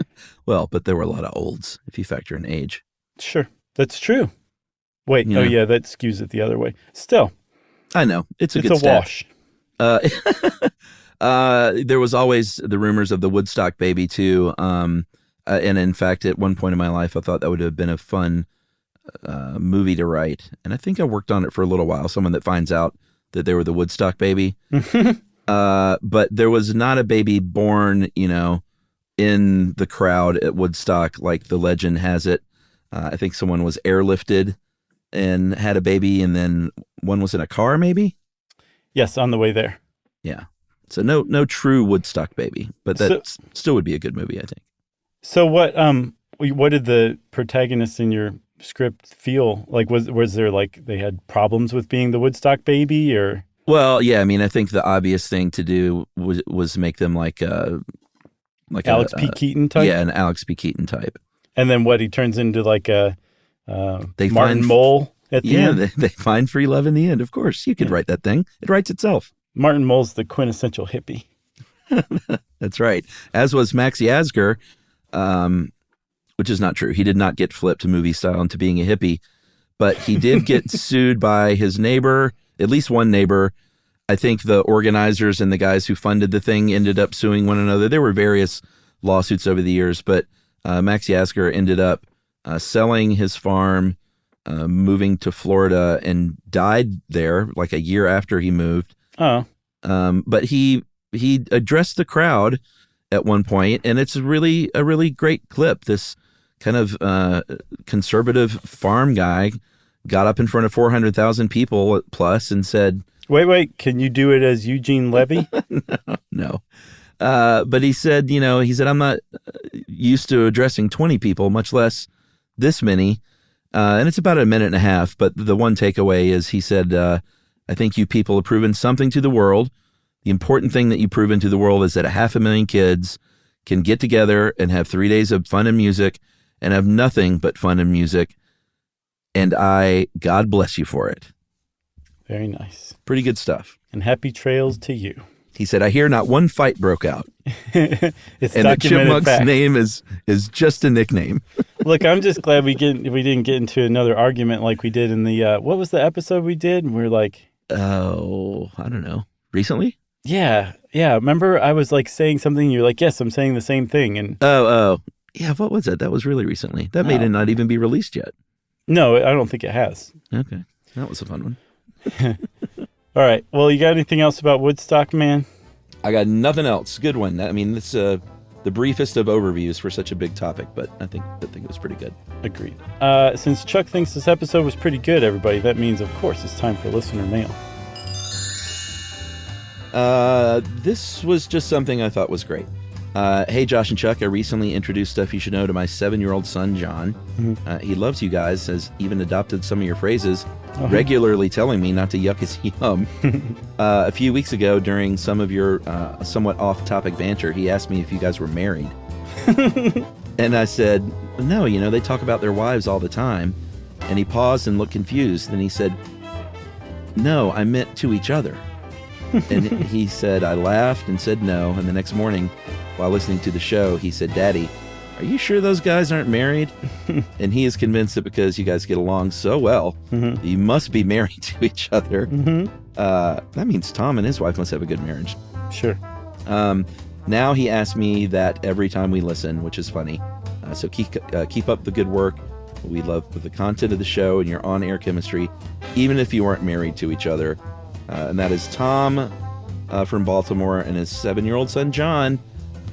Well, but there were a lot of olds, if you factor in age. Sure, that's true. Wait, yeah, that skews it the other way. Still. I know. It's a good wash. There was always the rumors of the Woodstock baby, too. And in fact, at one point in my life, I thought that would have been a fun movie to write. And I think I worked on it for a little while. Someone that finds out that they were the Woodstock baby. But there was not a baby born, in the crowd at Woodstock like the legend has it. I think someone was airlifted and had a baby, and then one was in a car, maybe? Yes, on the way there. Yeah. So no true Woodstock baby, but that still would be a good movie, I think. So what did the protagonists in your script feel like? Was there like they had problems with being the Woodstock baby, or? Well, yeah, I mean, I think the obvious thing to do was make them like Alex P. Keaton type. Yeah, an Alex P. Keaton type. And then he turns into like a they Martin Mull at the end. Yeah, they find free love in the end. Of course, you could write that thing. It writes itself. Martin Mull's the quintessential hippie. That's right. As was Max Yasgur, which is not true. He did not get flipped movie style into being a hippie, but he did get sued by his neighbor, at least one neighbor. I think the organizers and the guys who funded the thing ended up suing one another. There were various lawsuits over the years, but Max Yasgur ended up selling his farm, moving to Florida, and died there like a year after he moved. Oh. But he addressed the crowd at one point, and it's a really great clip. This kind of conservative farm guy got up in front of 400,000 people plus and said, Wait, can you do it as Eugene Levy? No. But he said, I'm not used to addressing 20 people, much less this many. And it's about a minute and a half. But the one takeaway is he said, I think you people have proven something to the world. The important thing that you've proven to the world is that 500,000 kids can get together and have 3 days of fun and music and have nothing but fun and music. And God bless you for it. Very nice. Pretty good stuff. And happy trails to you. He said, I hear not one fight broke out. It's and the Chipmunk's fact. name is just a nickname. Look, I'm just glad we didn't get into another argument like we did in the, what was the episode we did? And we were like... Oh, I don't know. Recently? Yeah. Remember, I was like saying something. You're like, yes, I'm saying the same thing. And Oh. Yeah, what was that? That was really recently. That may not even be released yet. No, I don't think it has. Okay. That was a fun one. All right. Well, you got anything else about Woodstock, man? I got nothing else. Good one. I mean, it's the briefest of overviews for such a big topic, but I think it was pretty good. Agreed. Since Chuck thinks this episode was pretty good, everybody, that means, of course, it's time for listener mail. This was just something I thought was great. Hey, Josh and Chuck, I recently introduced Stuff You Should Know to my 7-year-old son, John. Mm-hmm. He loves you guys, has even adopted some of your phrases, regularly telling me not to yuck his yum. A few weeks ago, during some of your somewhat off-topic banter, he asked me if you guys were married. And I said, no, they talk about their wives all the time. And he paused and looked confused. Then he said, no, I meant to each other. And he said, I laughed and said no. And the next morning, while listening to the show, he said, Daddy, are you sure those guys aren't married? And he is convinced that because you guys get along so well, you must be married to each other. That means Tom and his wife must have a good marriage. Sure. Now he asks me that every time we listen, which is funny. So keep up the good work. We love the content of the show and your on-air chemistry, even if you weren't married to each other. And that is Tom from Baltimore and his 7-year-old son, John.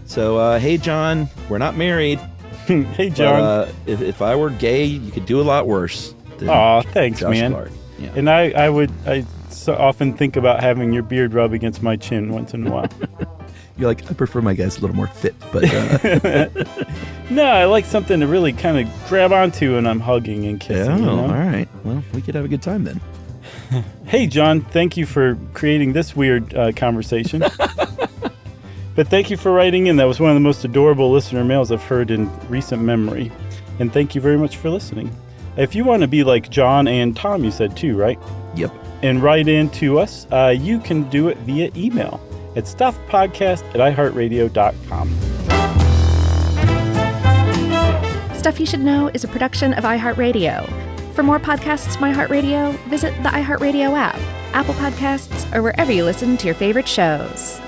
So, hey, John, we're not married. Hey, John. But, if I were gay, you could do a lot worse. Aw, thanks, Josh man. Clark. Yeah. And I so often think about having your beard rub against my chin once in a while. You're like, I prefer my guys a little more fit, but... No, I like something to really kind of grab onto when I'm hugging and kissing. Oh, all right. Well, we could have a good time then. Hey, John, thank you for creating this weird conversation. But thank you for writing in. That was one of the most adorable listener mails I've heard in recent memory. And thank you very much for listening. If you want to be like John and Tom, you said too, right? Yep. And write in to us, you can do it via email at stuffpodcast@iheartradio.com. Stuff You Should Know is a production of iHeartRadio. For more podcasts from iHeartRadio, visit the iHeartRadio app, Apple Podcasts, or wherever you listen to your favorite shows.